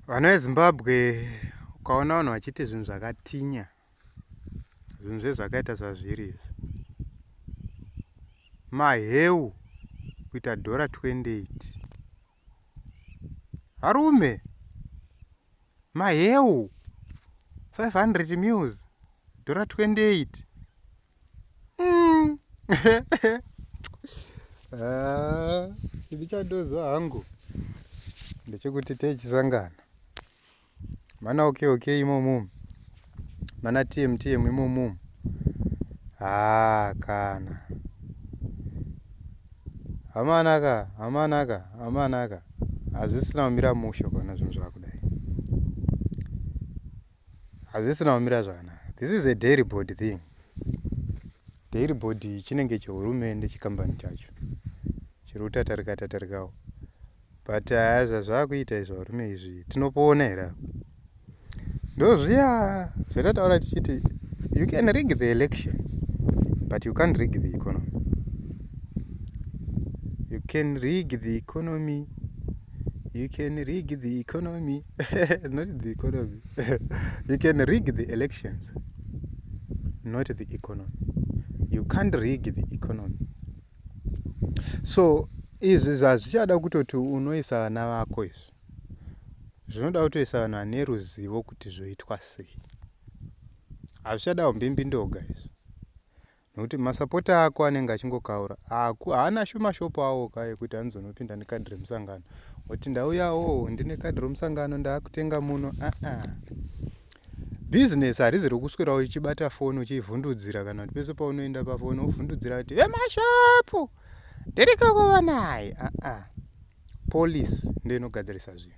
Vana veZimbabwe ukaona vanhu vachiita zvinhu zvakatinya, zvinhu zvezvakaita zvazviri izvi, maheu kuita $28, varume maheu 500 mils $28. Ndichadozwa hangu ndechekuti techisangana mana okay imomo, mana TM imomo. Kana hamanaka hazvisina kumira mushe kana zvinhu zvakudai, hazvisina kumira zvakanaka. This is a dairy board thing. Dairy board chinenge chehurumende, chikambani chacho chiri kutatarikawo, but zvazvakuita izvo varume izvi tinopona here? Ndozviya zvatataura tichiti you can rig the election but you can't rig the economy. You can rig the economy. You can rig the economy. Not the economy. You can rig the elections, not the economy. You can't rig the economy. So izvi zvazvichada kutoti unoisa vana vako, izvi zvinoda kutoisa vanhu vane ruzivo kuti zvoitwa sei. Hazvichada umbimbi ndoga izvi, nokuti masapota ako anenge achingokaura haana shumashopo awo kaye kuti anzonopinda nekadhi remusangano kuti ndauyawo ndine kadhi remusangano ndaakutenga muno. Bhizinesi harizi rokuswera uchibata foni uchivhundudzira, kana kuti pese paunoenda pafoni uvhundudzira kuti vemashopu ndiri kukuva naye. Policy ndiyo inogadzirisa zvinhu,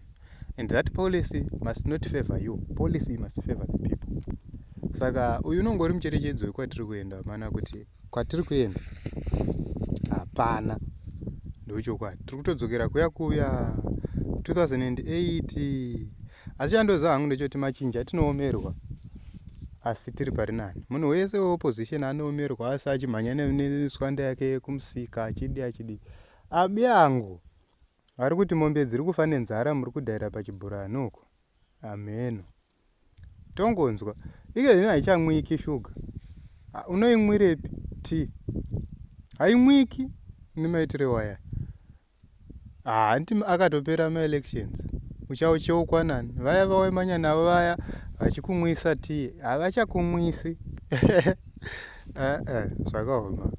and that policy must not favor you. Policy must favor the people. Saka uyu unongori mucherechedzo wekwatiri kuenda, mana kuti kwatiri kuenda hapana ndochokwadi. Tiri kutodzokera kuya 2008. Asi chandoza hangu ndechoti machinja tinoomerwa asi tiri pari nani. Munhu wese weopposition anoomerwa asi achimhanya neswanda yake kumusika achidi. Abi angu ari kuti mombe dziri kufa nenzara, muri kudhaira pachibhurani uko. Ameno tongonzwa ike zvino haichamwiki shuga. Unoimwirepi tea? Haimwiki nemaitire waya. Hanti akatopera maelections uchaucheukwa nani? Vaya vawaimanya navo vaya vachikumwisa tea havachakumwisi. Zvakaoma.